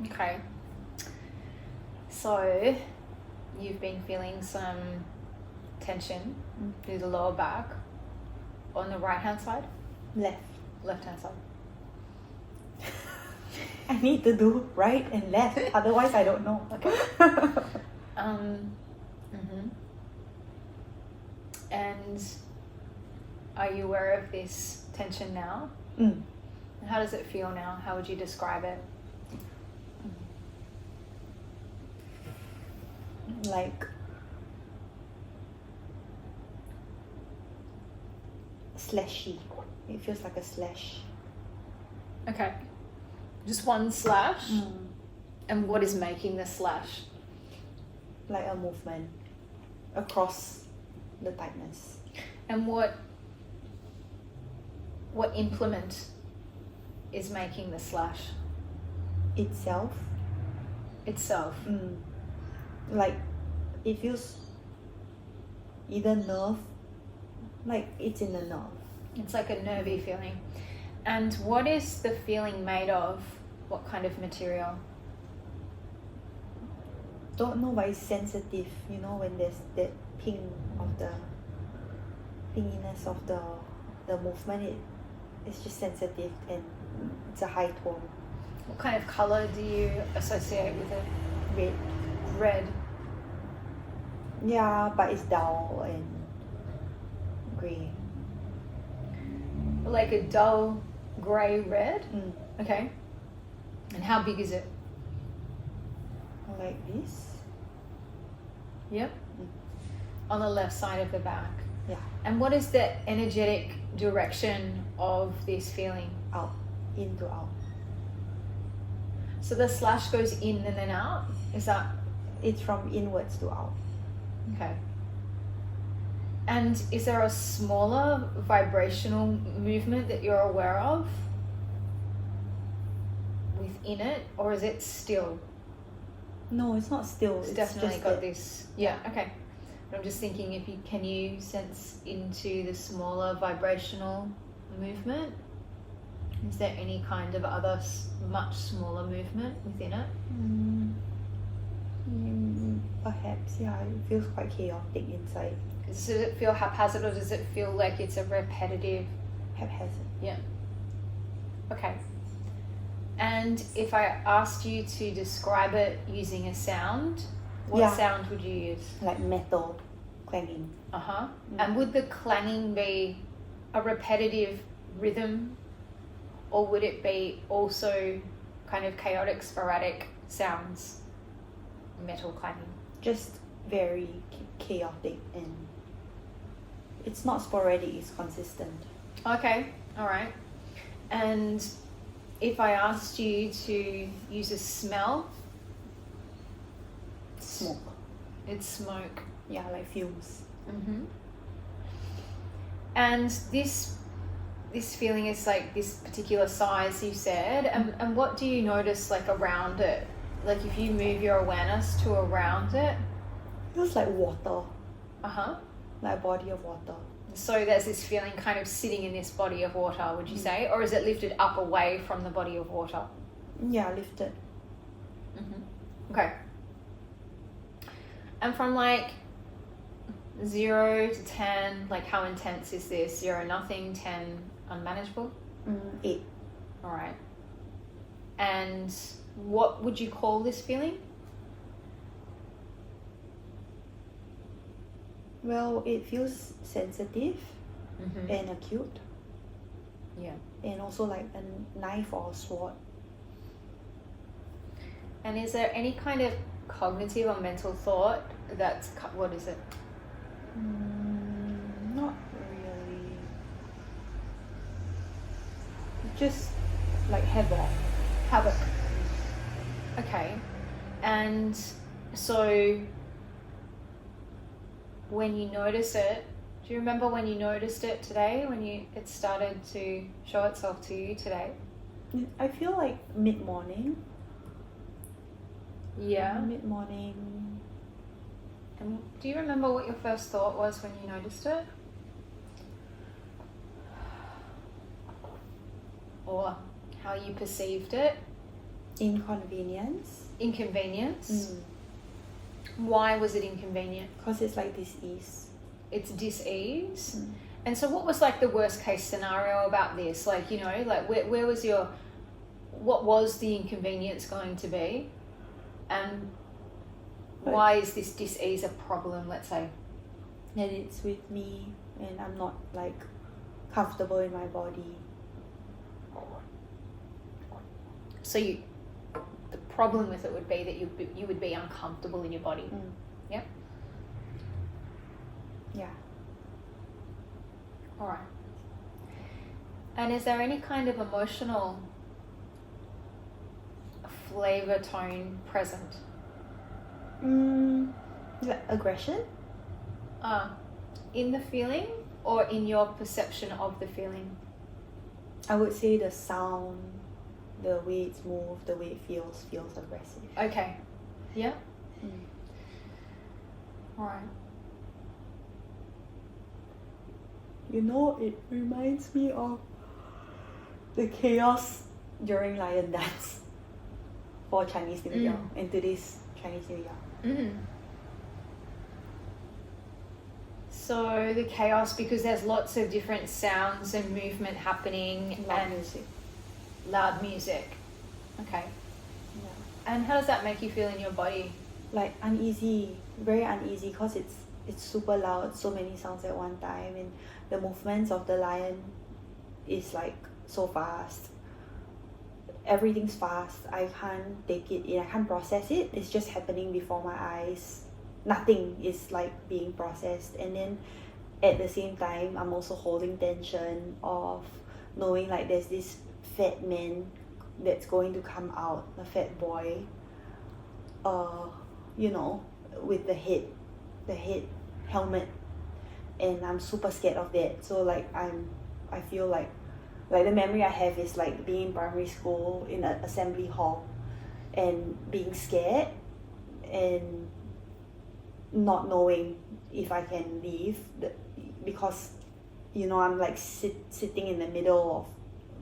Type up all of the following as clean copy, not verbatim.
Okay. So you've been feeling some tension through the lower back on the right hand side? Left hand side. I need to do right and left, otherwise I don't know. Okay. And are you aware of this tension now? Mm. How does it feel now? How would you describe it? Like slashy. It feels like a slash. Okay. Just one slash? And what is making the slash? Like a movement across the tightness. And what implement is making the slash? Itself. Like it feels either nerve, like it's in the nerve. It's like a nervy feeling. And what is the feeling made of? What kind of material? Don't know, but it's sensitive. You know, when there's that pink of the pinkiness of the movement, it's just sensitive and it's a high tone. What kind of color do you associate with it? Red. Red. Yeah, but it's dull and grey. Like a dull grey red? Okay. And how big is it? Like this. Yep. On the left side of the back. Yeah. And what is the energetic direction of this feeling? Out. In to out. So the slash goes in and then out? Is that? It's from inwards to out. Okay. And is there a smaller vibrational movement that you're aware of within it, or is it still? No, it's not still. It's definitely just got that. this. Yeah, okay. But I'm just thinking, can you sense into the smaller vibrational movement? Is there any kind of other much smaller movement within it? Perhaps, yeah. It feels quite chaotic inside. Does it feel haphazard, or does it feel like it's a repetitive? Haphazard. Yeah. Okay. And if I asked you to describe it using a sound, what sound would you use? Like metal clanging. And would the clanging be a repetitive rhythm, or would it be also kind of chaotic, sporadic sounds? Metal clanging. Just very chaotic, and it's not sporadic, it's consistent. Okay, all right. And if I asked you to use a smell? Smoke. It's smoke. Yeah, like fumes. And this feeling is like this particular size, you said, and what do you notice like around it? Like if you move your awareness to around it? It feels like water. Like a body of water. So there's this feeling kind of sitting in this body of water, would you say? Or is it lifted up away from the body of water? Yeah, lifted. Okay. And from like 0 to 10, like how intense is this? 0, nothing, 10, unmanageable? 8. All right. And what would you call this feeling? Well, it feels sensitive and acute. Yeah. And also like a knife or a sword. And is there any kind of cognitive or mental thought that's, what is it? Not really. Just like havoc. Okay. And so when you notice it, do you remember when you noticed it today, when it started to show itself to you today? I feel like mid-morning. Yeah. Mid-morning. And do you remember what your first thought was when you noticed it? Or how you perceived it? Inconvenience. Inconvenience. Why was it inconvenient? Because it's like dis-ease. It's dis-ease. And so what was like the worst case scenario about this? Like, you know, like where was what was the inconvenience going to be? And why is this dis-ease a problem, let's say? That it's with me and I'm not like comfortable in my body. So the problem with it would be that you would be uncomfortable in your body. Yep. Yeah. All right. And is there any kind of emotional flavor tone present? Like aggression? In the feeling or in your perception of the feeling? I would say the sound, the way it's moved, the way it feels aggressive. Okay. Yeah. All right. You know, it reminds me of the chaos during Lion Dance for Chinese New Year and today's Chinese New Year. So the chaos, because there's lots of different sounds and movement happening. Loud music. Loud music. Okay. Yeah. And how does that make you feel in your body? Like uneasy, very uneasy because it's super loud, so many sounds at one time, and the movements of the lion is like so fast. Everything's fast. I can't take it in. I can't process it. It's just happening before my eyes. Nothing is like being processed. And then at the same time, I'm also holding tension of knowing like there's this fat man that's going to come out, a fat boy, you know, with the head helmet, and I'm super scared of that. So like I feel like the memory I have is like being in primary school in an assembly hall and being scared and not knowing if I can leave because, you know, I'm like sitting in the middle of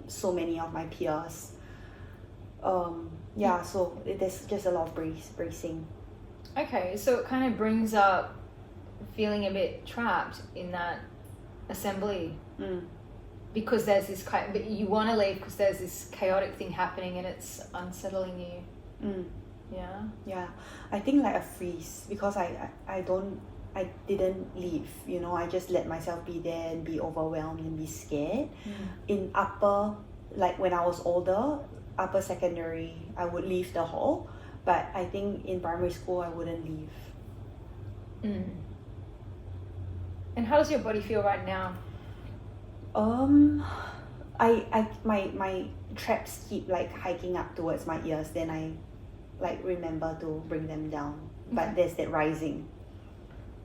so many of my peers. So there's just a lot of bracing. Okay, so it kind of brings up feeling a bit trapped in that assembly because there's this but you want to leave because there's this chaotic thing happening and it's unsettling you. Yeah, I think like a freeze because I didn't leave, you know. I just let myself be there and be overwhelmed and be scared. In upper, like when I was older, upper secondary, I would leave the hall, but I think in primary school I wouldn't leave. And how does your body feel right now? My traps keep like hiking up towards my ears, then I like remember to bring them down, but there's that rising.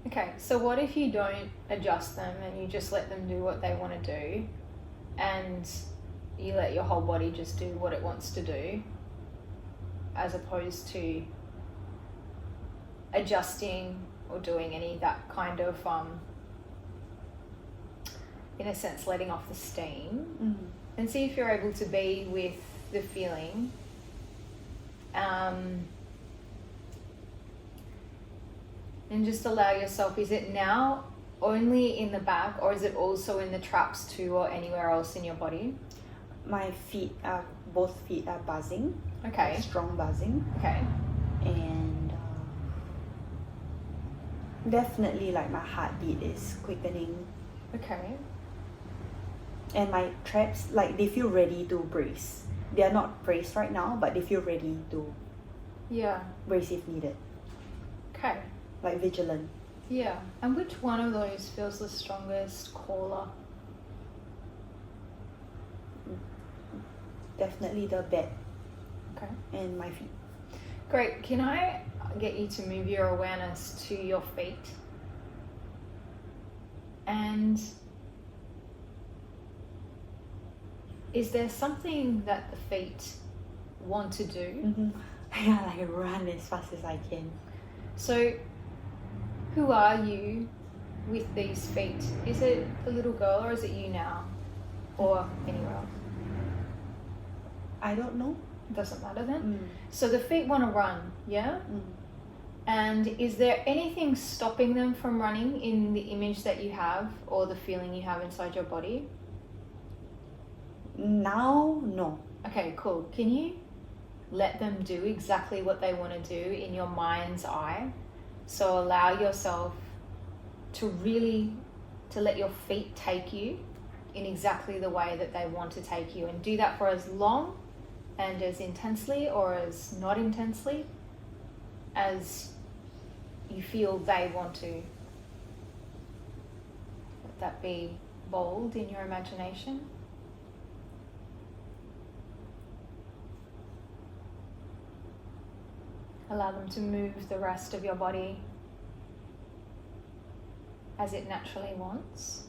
Okay, so what if you don't adjust them and you just let them do what they want to do and you let your whole body just do what it wants to do as opposed to adjusting or doing any that kind of in a sense letting off the steam, and see if you're able to be with the feeling and just allow yourself, is it now only in the back or is it also in the traps too or anywhere else in your body? My both feet are buzzing. Okay. Strong buzzing. Okay. And definitely like my heartbeat is quickening. Okay. And my traps, like they feel ready to brace. They are not braced right now, but they feel ready to brace if needed. Okay. Like vigilant. Yeah. And which one of those feels the strongest caller? Definitely the bed. Okay. And my feet. Great. Can I get you to move your awareness to your feet? And is there something that the feet want to do? Yeah, like run as fast as I can. So, who are you with these feet? Is it the little girl or is it you now? Or anywhere else? I don't know. Doesn't matter then. Mm. So the feet want to run, yeah? Mm. And is there anything stopping them from running in the image that you have or the feeling you have inside your body? Now, no. Okay, cool. Can you let them do exactly what they want to do in your mind's eye? So allow yourself to let your feet take you in exactly the way that they want to take you, and do that for as long and as intensely or as not intensely as you feel they want to. Let that be bold in your imagination. Allow them to move the rest of your body as it naturally wants.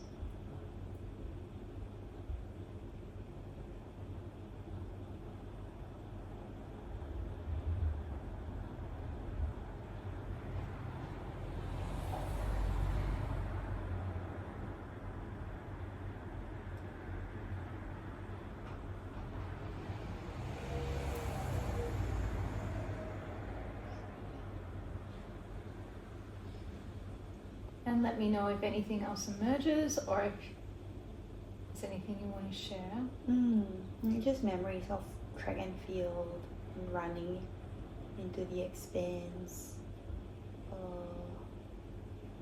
And let me know if anything else emerges or if there's anything you want to share. Just memories of track and field and running into the expanse.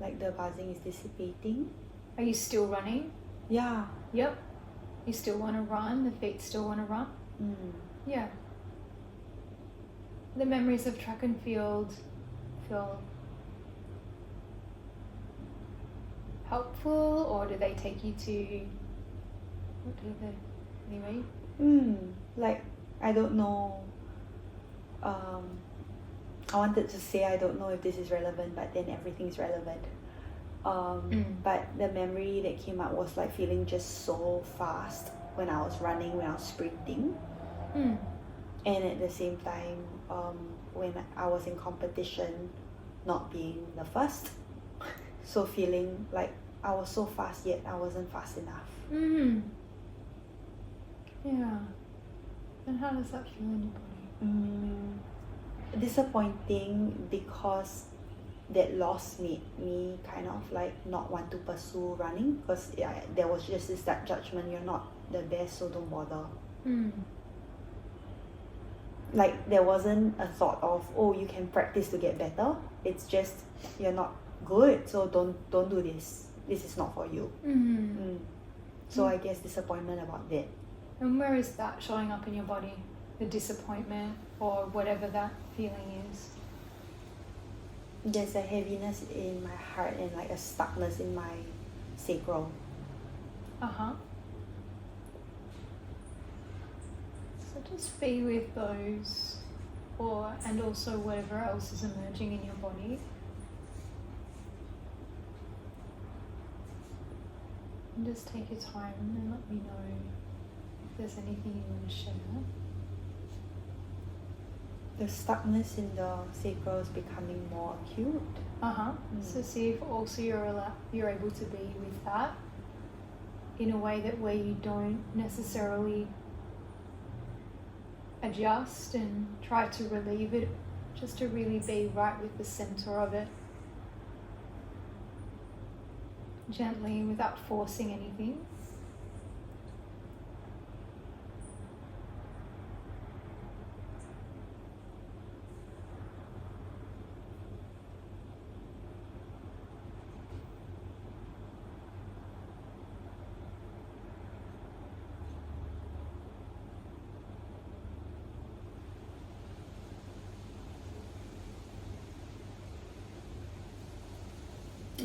Like the buzzing is dissipating. Are you still running? Yeah. Yep. You still want to run? The feet still want to run? Yeah. The memories of track and field feel helpful, or do they take you to what do they anyway? Like, I don't know. I wanted to say I don't know if this is relevant, but then everything's relevant. But the memory that came up was like feeling just so fast when I was running, when I was sprinting. And at the same time, when I was in competition, not being the first. So feeling like I was so fast, yet I wasn't fast enough. Yeah. And how does that feel in your body? Disappointing, because that loss made me kind of like not want to pursue running, because there was just this that judgment, you're not the best, so don't bother. Like, there wasn't a thought of, oh, you can practice to get better. It's just, you're not good, so don't do this. This is not for you. So I guess disappointment about that. And where is that showing up in your body? The disappointment or whatever that feeling is? There's a heaviness in my heart and like a stuckness in my sacral. So just be with those, and also whatever else is emerging in your body. And just take your time and let me know if there's anything you want to share. The stuckness in the sacral is becoming more acute. So see if also you're able to be with that in a way that where you don't necessarily adjust and try to relieve it, just to really be right with the center of it. Gently, without forcing anything.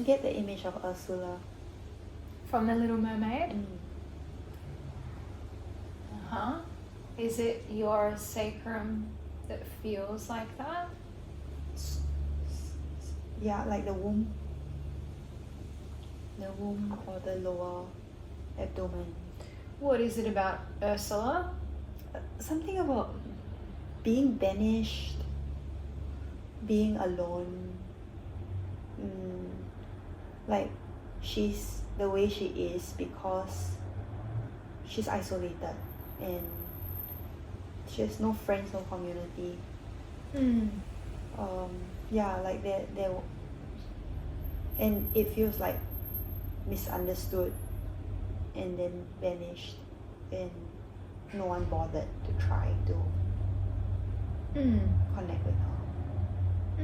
Get the image of Ursula. From The Little Mermaid? Is it your sacrum that feels like that? Yeah, like the womb. The womb or the lower abdomen. What is it about Ursula? Something about being banished, being alone. Like, she's the way she is because she's isolated, and she has no friends, no community. Mm. Yeah, like there and it feels like misunderstood and then vanished, and no one bothered to try to connect with her,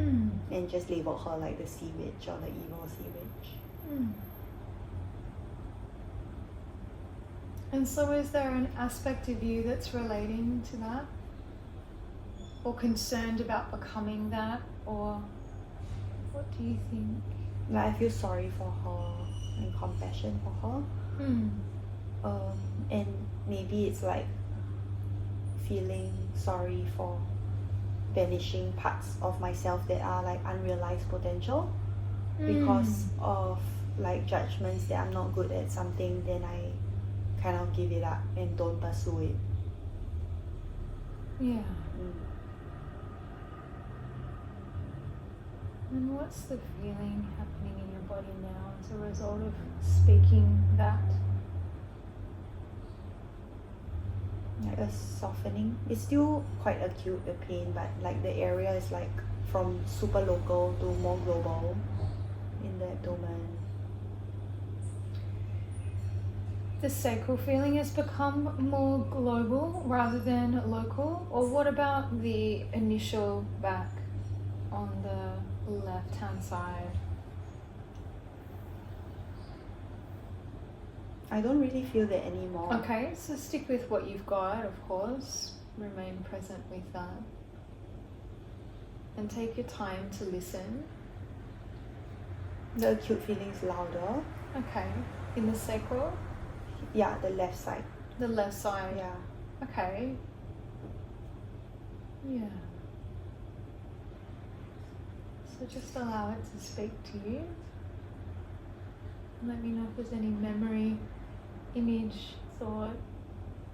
and just labeled her like the sea witch or the evil sea witch. And so is there an aspect of you that's relating to that? Or concerned about becoming that? Or what do you think? Like I feel sorry for her and compassion for her. And maybe it's like feeling sorry for vanishing parts of myself that are like unrealized potential because of like judgments that I'm not good at something, then I kind of give it up and don't pursue it. Yeah. And what's the feeling happening in your body now as a result of speaking that? Like a softening. It's still quite acute, the pain, but like the area is like from super local to more global in the abdomen. The sacral feeling has become more global rather than local? Or what about the initial back on the left-hand side? I don't really feel that anymore. Okay, so stick with what you've got, of course. Remain present with that. And take your time to listen. The acute feeling is louder. Okay. In the sacral? Yeah, the left side. The left side? Yeah. Okay. Yeah. So just allow it to speak to you. Let me know if there's any memory, image, thought,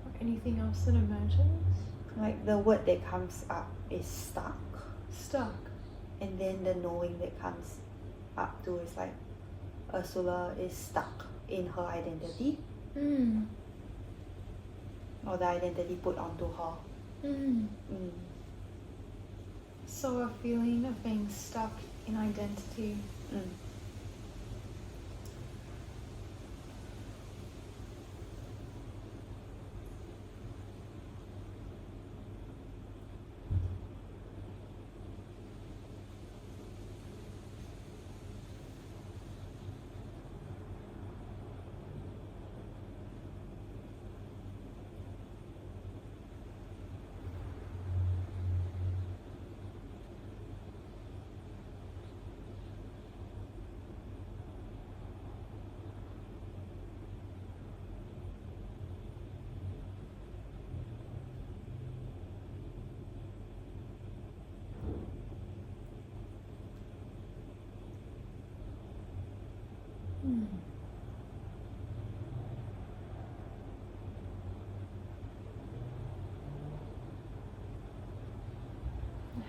or anything else that emerges. Like the word that comes up is stuck. Stuck. And then the knowing that comes up to is like Ursula is stuck in her identity. Or the identity put onto her. So a feeling of being stuck in identity. And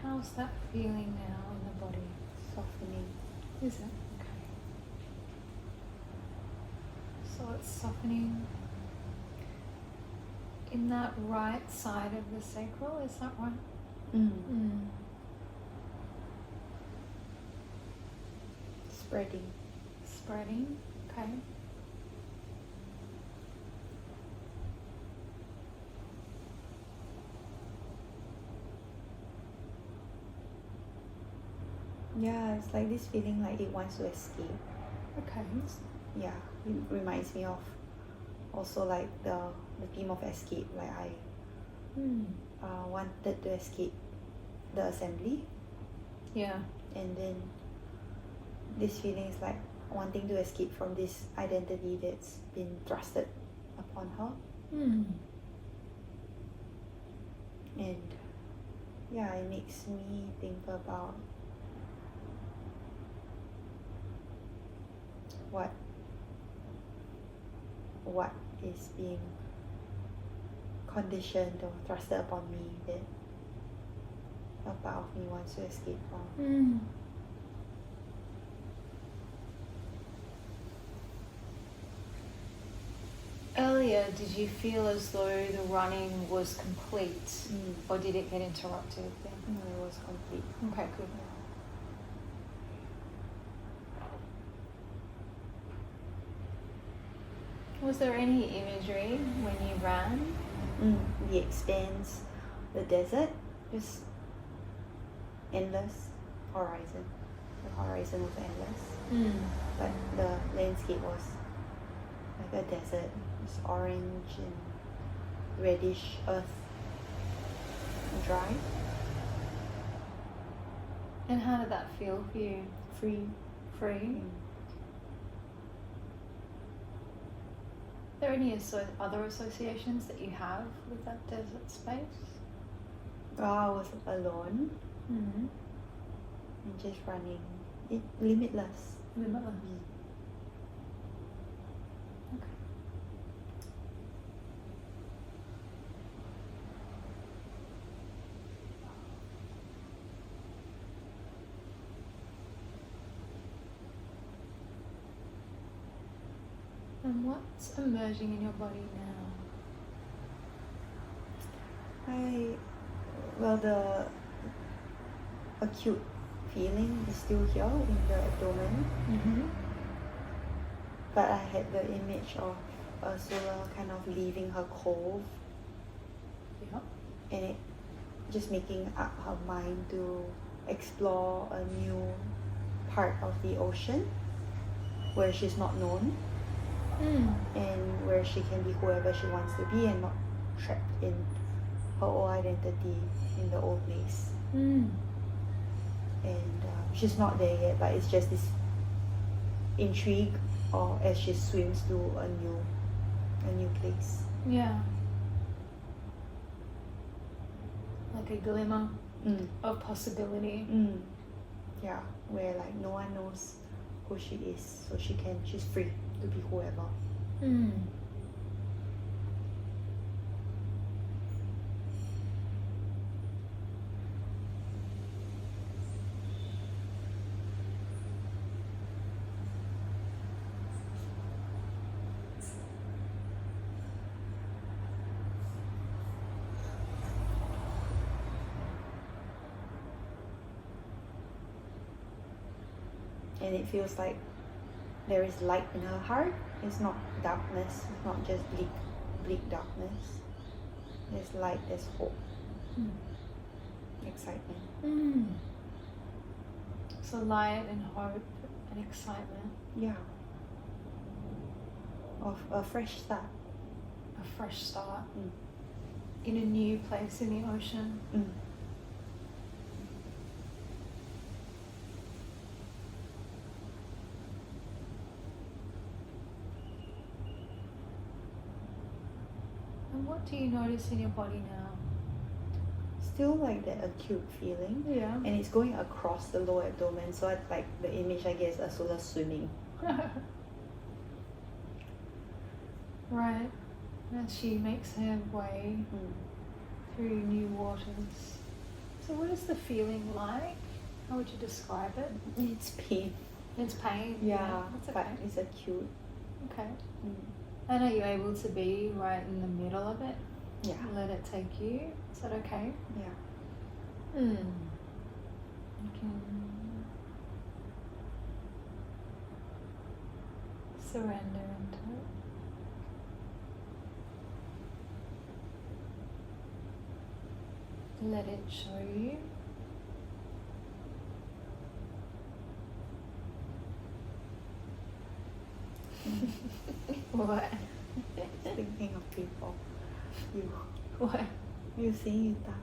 how's that feeling now in the body? Softening. Is it? Okay. So it's softening in that right side of the sacral, is that right? Spreading. Spreading, okay. Yeah, it's like this feeling like it wants to escape. Okay. Yeah, it reminds me of also like the theme of escape. Like I wanted to escape the assembly. Yeah. And then this feeling is like wanting to escape from this identity that's been thrusted upon her. And yeah, it makes me think about what is being conditioned or thrusted upon me that a part of me wants to escape from. Earlier earlier, did you feel as though the running was complete, or did it get interrupted then? No, it was complete. Okay, good. Was there any imagery when you ran? The expanse, the desert, just endless horizon. The horizon was endless, but the landscape was like a desert. It's orange and reddish earth, and dry. And how did that feel for you? Free. Free? Are there any other associations that you have with that desert space? I was alone and just running. Limitless. Limitless. Okay. And what's emerging in your body now? The acute feeling is still here in the abdomen. But I had the image of Ursula kind of leaving her cove. Yeah. And it just making up her mind to explore a new part of the ocean where she's not known. And where she can be whoever she wants to be and not trapped in her old identity in the old place. And she's not there yet, but it's just this intrigue, or as she swims to a new place. Yeah. Like a glimmer of possibility. Yeah, where like no one knows who she is, so she's free to be whoever. And it feels like there is light in her heart. It's not darkness. It's not just bleak darkness. There's light, there's hope. Excitement. So light and hope and excitement. Yeah. Of a fresh start. A fresh start. In a new place in the ocean. And what do you notice in your body now? Still like that acute feeling. Yeah. And it's going across the lower abdomen. So it's like the image, I guess, Ursula swimming. Right. As she makes her way through new waters. So what is the feeling like? How would you describe it? It's pain. It's pain. Yeah, That's but okay. it's acute. Okay. And are you able to be right in the middle of it? Yeah. Let it take you? Is that okay? Yeah. You can surrender into it. Let it show you. What? Thinking of people. You. What? You see that.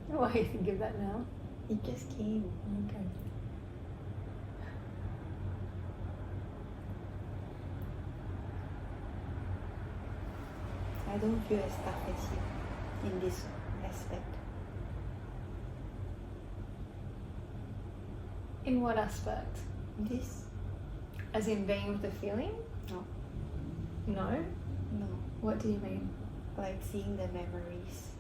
Why do you think of that now? It just came. Okay. I don't feel as stuck as you in this aspect. In what aspect? This? As in being with the feeling? No. No? No. What do you mean? Like seeing the memories.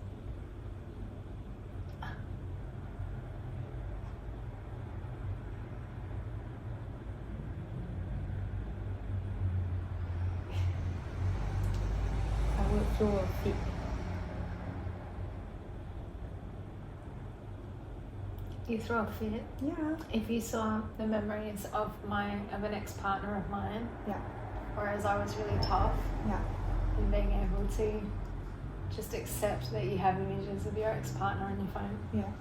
throw a fit. You throw a fit Yeah. if you saw the memories of an ex-partner of mine, Yeah. whereas I was really tough, Yeah. and being able to just accept that you have images of your ex-partner on your phone. Yeah.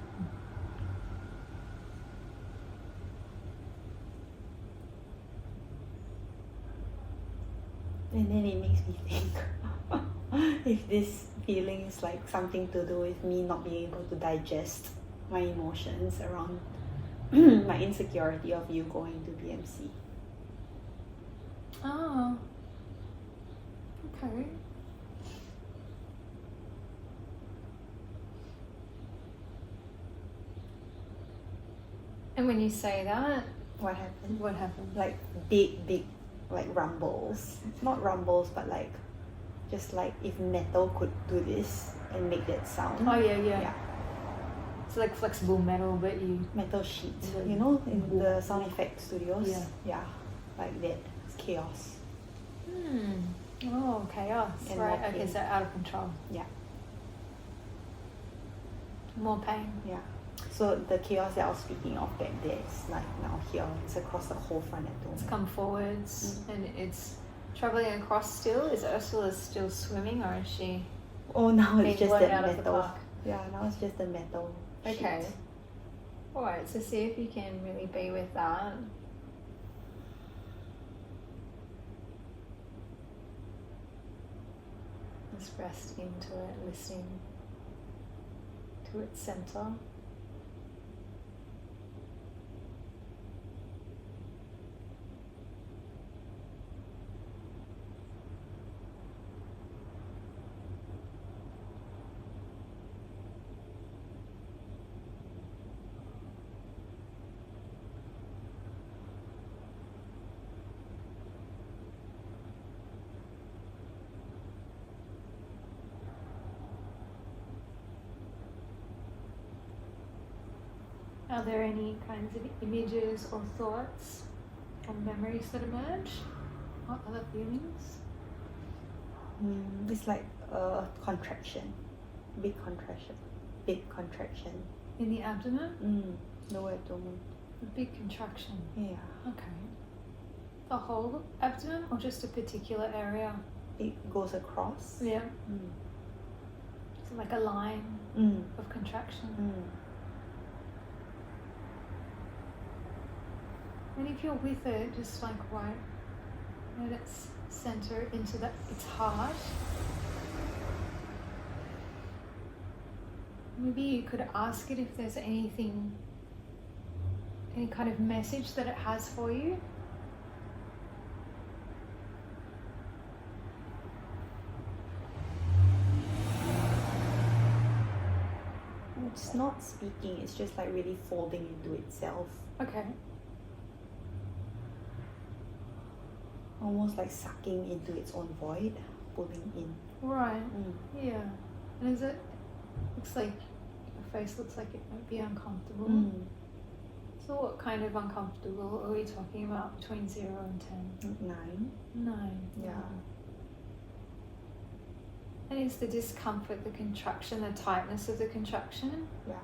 And then it makes me think if this feeling is like something to do with me not being able to digest my emotions around my insecurity of you going to BMC. Oh, okay. And when you say that, What happened? what happened? Like big like rumbles. Not rumbles, but like just like if metal could do this and make that sound. Oh yeah. Yeah. It's like flexible metal, but Metal sheet. The- You know, in the sound effect studios. Yeah. Yeah. Like that. It's chaos. Oh, chaos. And Right. more Okay, pain. so out of control. Yeah. More pain. Yeah. So the chaos that I was speaking of back there is like now here. It's across the whole front abdomen. It's come forwards and it's traveling across still. Is Ursula still swimming, or is she Oh, now being it's just blown that out of the metal. park? Yeah, now it's just the metal. Okay. sheet. Alright, so see if you can really be with that. Just rest into it, listening to its center. Are there any kinds of images or thoughts or memories that emerge? Or other feelings? It's like a contraction. Big contraction. Big contraction. In the abdomen? Lower abdomen. A big contraction. Yeah. Okay. The whole abdomen or just a particular area? It goes across. Yeah. Mm. So like a line Mm. of contraction. Mm. And if you're with it, just like right at its center into its heart. Maybe you could ask it if there's anything, any kind of message that it has for you. It's not speaking, it's just like really folding into itself. Okay. Almost like sucking into its own void, pulling in. Right. Mm. Yeah. And is it, looks like, your face looks like it might be uncomfortable. Mm. So what kind of uncomfortable are we talking about between 0 and 10? 9. 9. Yeah. And is the discomfort, the contraction, the tightness of the contraction? Yeah.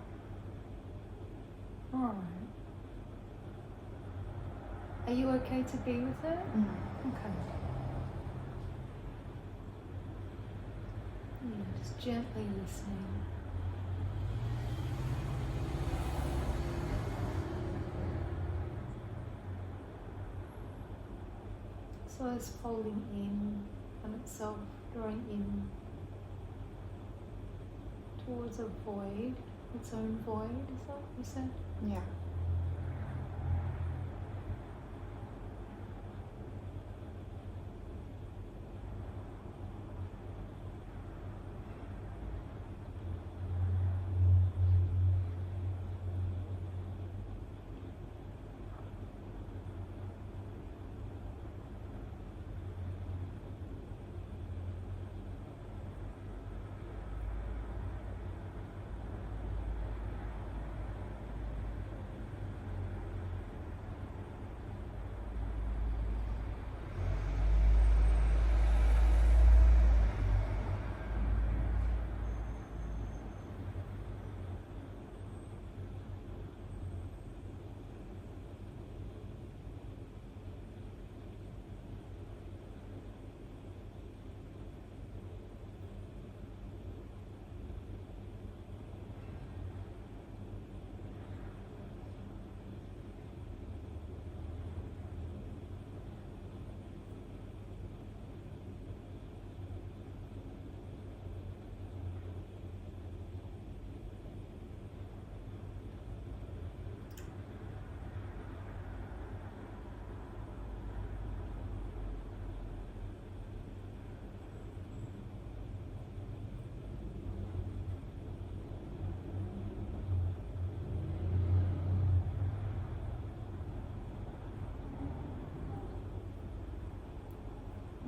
Alright. Are you okay to be with it? Okay. Yeah, just gently listening. So it's folding in on itself, drawing in towards a void, its own void, is that what you said? Yeah.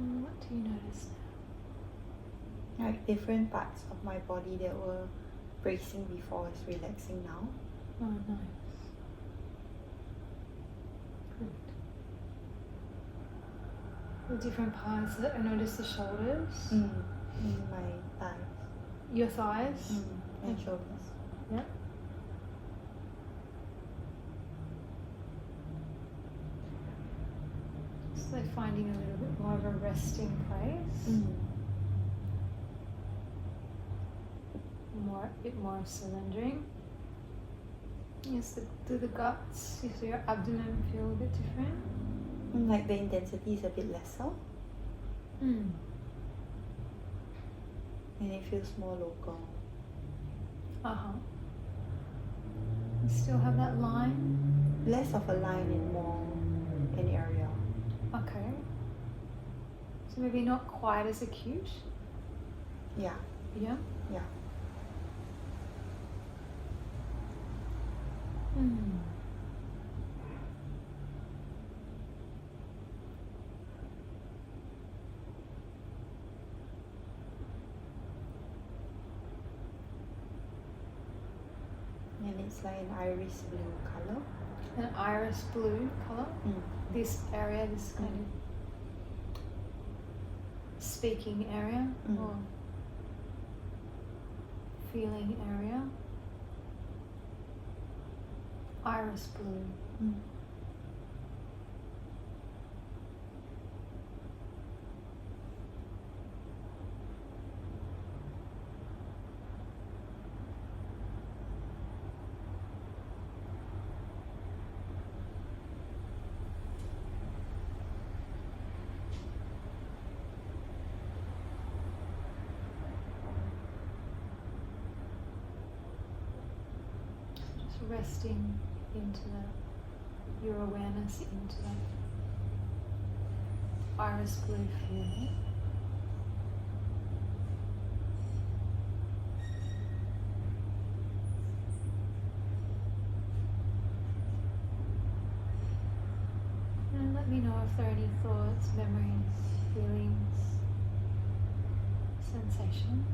What do you notice now? Like different parts of my body that were bracing before is relaxing now. Oh, nice. Good. The different parts. I notice the shoulders, My thighs. your thighs. And shoulders. Yeah. So finding a little bit more of a resting place. A bit more of surrendering. Yes, do the guts, does your abdomen feel a bit different? Like the intensity is a bit lesser. And it feels more local. You still have that line? Less of a line and more an area. Okay. So maybe not quite as acute? Yeah. Yeah? Yeah. And it's like an iris blue color. An iris blue colour? This area, this kind of speaking area or feeling area. Iris blue. Just resting into that, your awareness into that iris blue feeling. And let me know if there are any thoughts, memories, feelings, sensations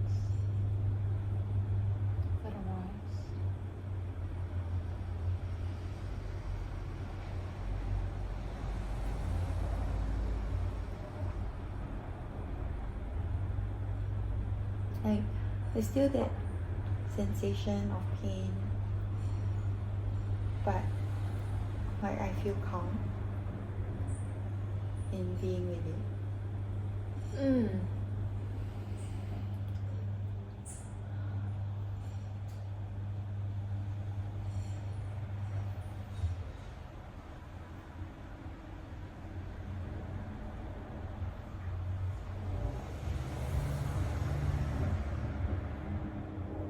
that arise. Like there's still that sensation of pain, but like I feel calm in being with it.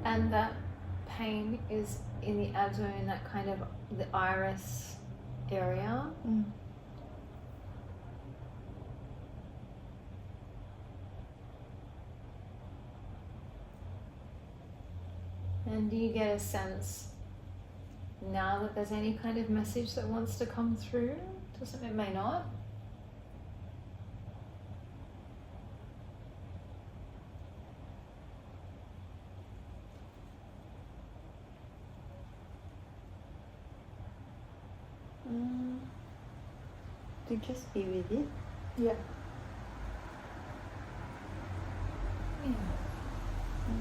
And that pain is in the abdomen, that kind of the iris area. And do you get a sense now that there's any kind of message that wants to come through? It may not. To just be with it. Yeah.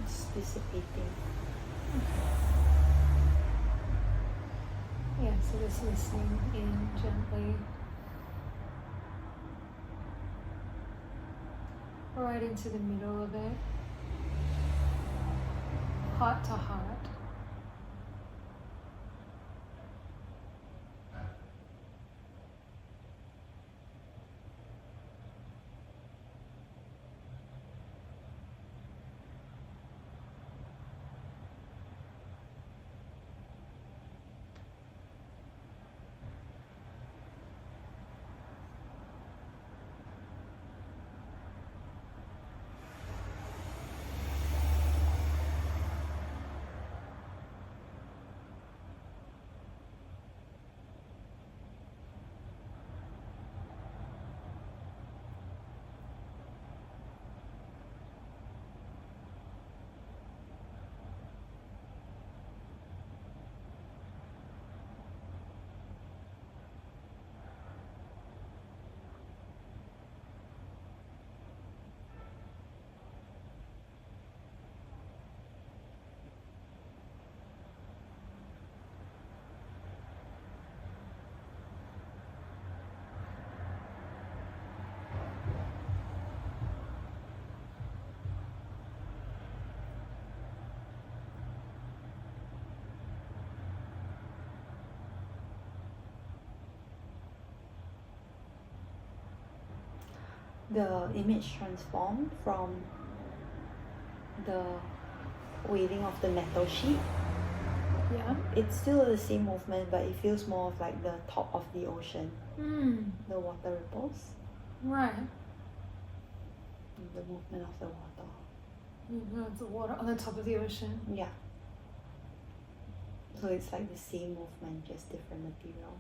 It's dissipating. Yeah, so just listening in gently. Right into the middle of it. Heart to heart. the image transformed from the waving of the metal sheet. Yeah. It's still the same movement, but it feels more of like the top of the ocean, the water ripples, Right. the movement of the water. The water on the top of the ocean. Yeah. So it's like the same movement, just different material.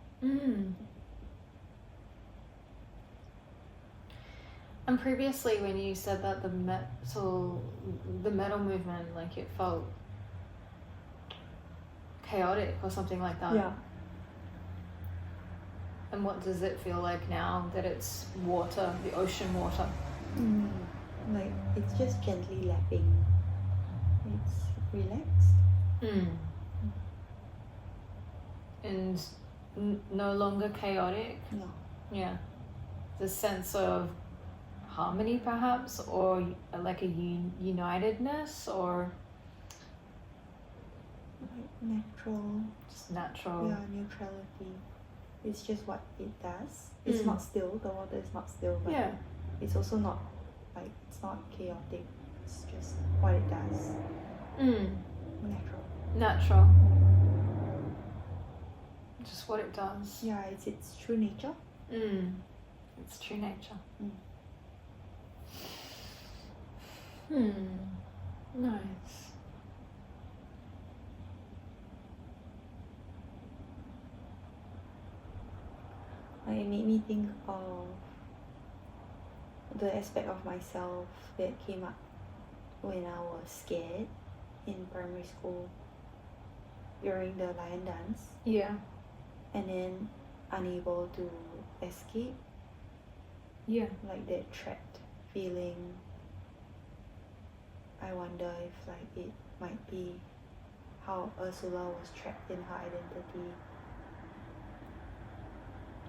And previously, when you said that the metal movement, like it felt chaotic or something like that. Yeah. And what does it feel like now that it's water, the ocean water? Like it's just gently lapping. It's relaxed. And no longer chaotic. No. Yeah. The sense of harmony, perhaps, or like a unitedness, or Like natural. just natural. Yeah, neutrality. It's just what it does. It's not still. The water is not still, but Yeah. it's also not like it's not chaotic. It's just what it does. Natural. Natural. Just what it does. Yeah, it's its true nature. It's true nature. Nice. Like it made me think of the aspect of myself that came up when I was scared in primary school during the lion dance, Yeah. and then unable to escape, Yeah. like that trapped feeling. I wonder if like it might be how Ursula was trapped in her identity,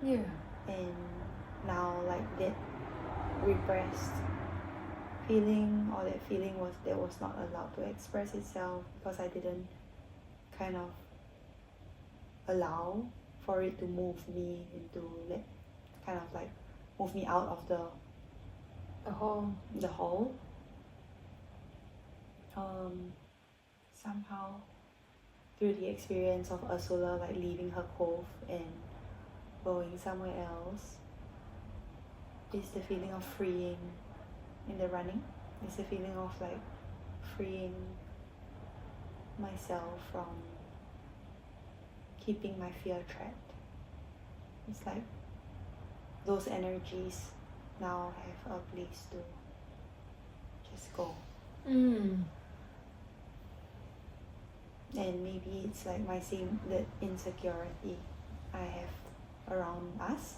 Yeah. and now like that repressed feeling, or that feeling was not allowed to express itself because I didn't kind of allow for it to move me into that kind of like move me out of the whole. Somehow through the experience of Ursula like leaving her cove and going somewhere else, is the feeling of freeing in the running. It's the feeling of like freeing myself from keeping my fear trapped. It's like those energies now have a place to just go. And maybe it's like the insecurity I have around us,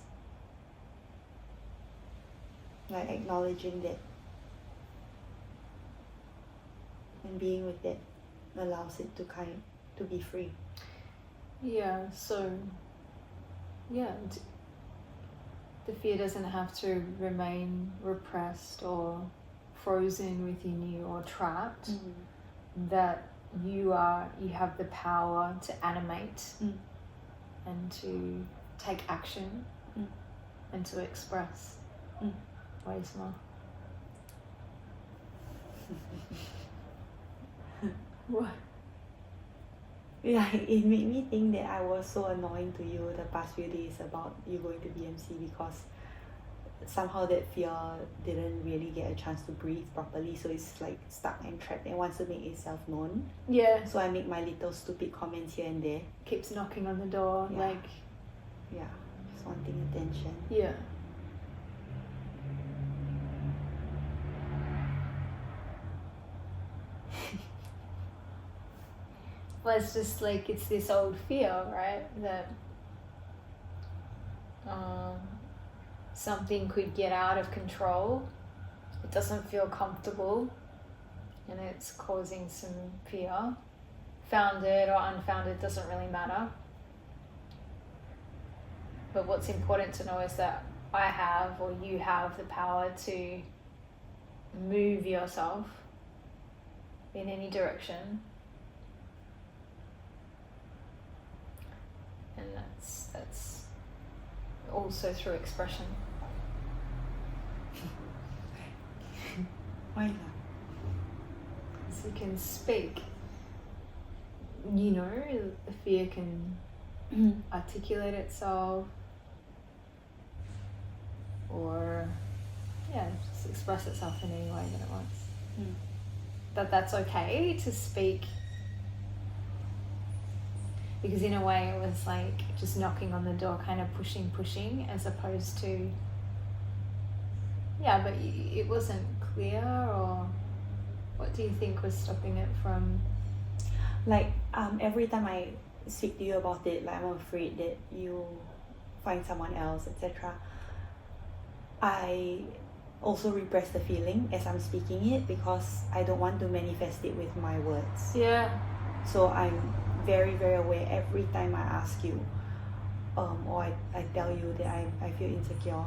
like acknowledging that and being with that allows it to be free. Yeah. So. Yeah. The fear doesn't have to remain repressed or frozen within you or trapped. That you have the power to animate and to take action and to express ways more. What? Yeah, it made me think that I was so annoying to you the past few days about you going to BMC, because somehow that fear didn't really get a chance to breathe properly, so it's like stuck and trapped and wants to make itself known. Yeah. So I make my little stupid comments here and there. Keeps knocking on the door, Yeah. like. Yeah, just wanting attention. Yeah. Well, it's just like it's this old fear, right? That something could get out of control. It doesn't feel comfortable, and it's causing some fear. Founded or unfounded doesn't really matter. But what's important to know is that I have, or you have, the power to move yourself in any direction. And that's also through expression. Why not? So you can speak. You know, the fear can articulate itself, or just express itself in any way that it wants. That's okay to speak, because in a way it was like just knocking on the door, kind of pushing, as opposed to but it wasn't clear. Or what do you think was stopping it from? Like every time I speak to you about it, like I'm afraid that you find someone else, etc. I also repress the feeling as I'm speaking it, because I don't want to manifest it with my words. So I'm very, very aware every time I ask you, or I tell you that I feel insecure.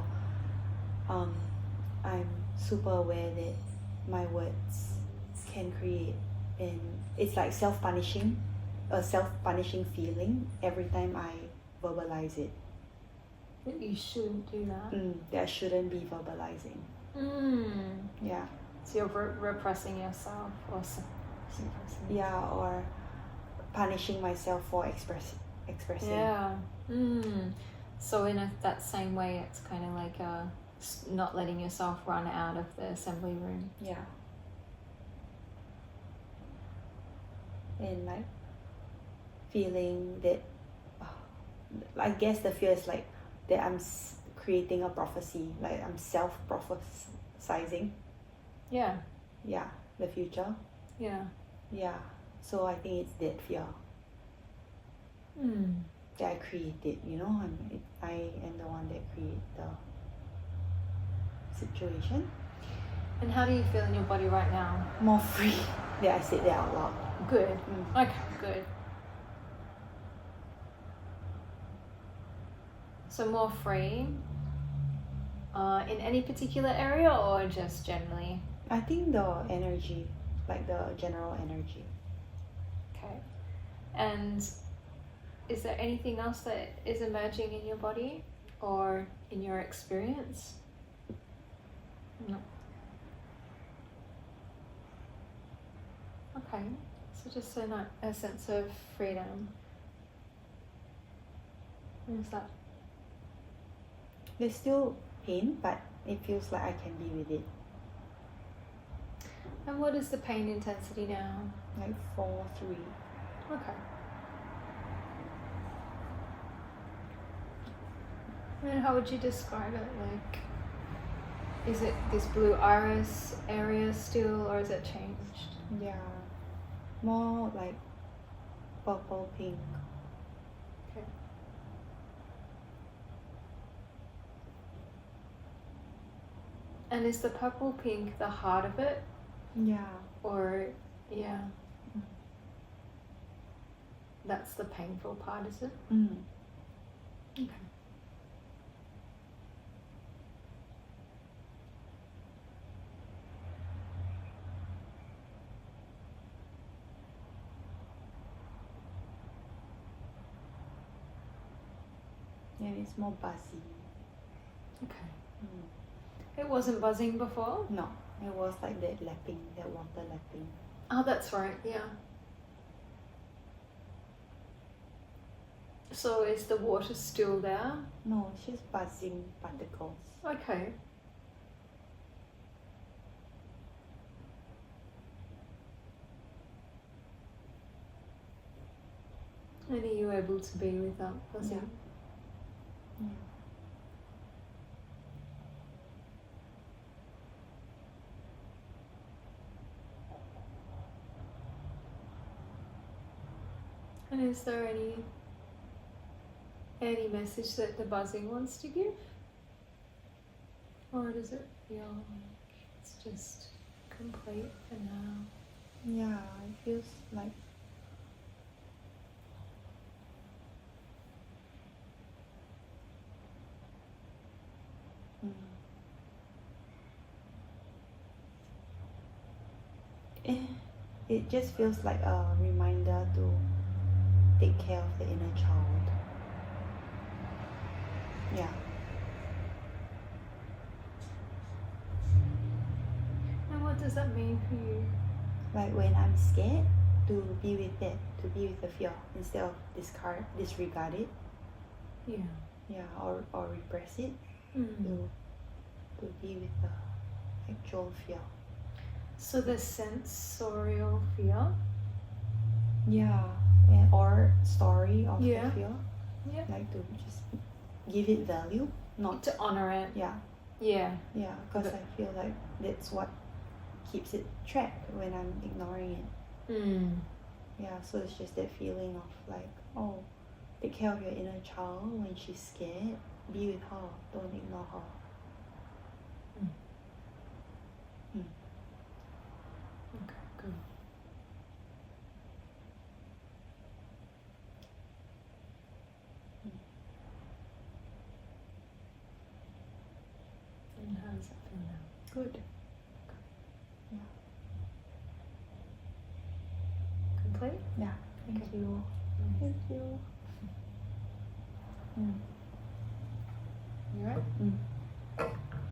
I'm super aware that my words can create, and it's like a self-punishing feeling every time I verbalize it. You shouldn't do that. That I shouldn't be verbalizing. Yeah. So you're repressing yourself, or suppressing. Yeah, or punishing myself for expressing. Yeah. So in that same way, it's kind of like not letting yourself run out of the assembly room. Yeah. And like feeling that, I guess the fear is like that I'm creating a prophecy, like I'm self-prophesizing. Yeah, the future. Yeah. So I think it's that fear that I created, you know. I am the one that created the situation. And how do you feel in your body right now? More free. Yeah, I said that out loud. Good. Okay, good. So more free in any particular area, or just generally? I think the energy, like the general energy. Okay. And is there anything else that is emerging in your body or in your experience? No. Okay. So just a sense of freedom. What is that? There's still pain, but it feels like I can be with it. And what is the pain intensity now? Like 4-3. Okay. And how would you describe it? Like, is it this blue iris area still, or has it changed? Yeah, more like purple pink. Okay. And is the purple pink the heart of it? Yeah. Or, that's the painful part, is it? Okay. And it's more buzzy. Okay. It wasn't buzzing before? No, it was like that lapping, that water lapping. Oh, that's right, yeah. So is the water still there? No, it's just buzzing particles. Okay. And are you able to be with that buzzing? Yeah. And is there any message that the buzzing wants to give? Or does it feel like it's just complete for now? Yeah, it feels like it just feels like a reminder to take care of the inner child. Yeah. And what does that mean for you? Like when I'm scared, to be with it, to be with the fear instead of disregard it, Yeah. yeah, or repress it, Mm. to be with the actual fear. So the sensorial fear. Yeah, or story of Yeah. the fear. Yeah. Like to just give it value, not To honor it. yeah, Yeah. yeah, because I feel like that's what keeps it trapped when I'm ignoring it. Mm. Yeah, so it's just that feeling of like, oh, take care of your inner child when she's scared. Be with her. Don't ignore her. Okay, good. And how does that feel now? Good.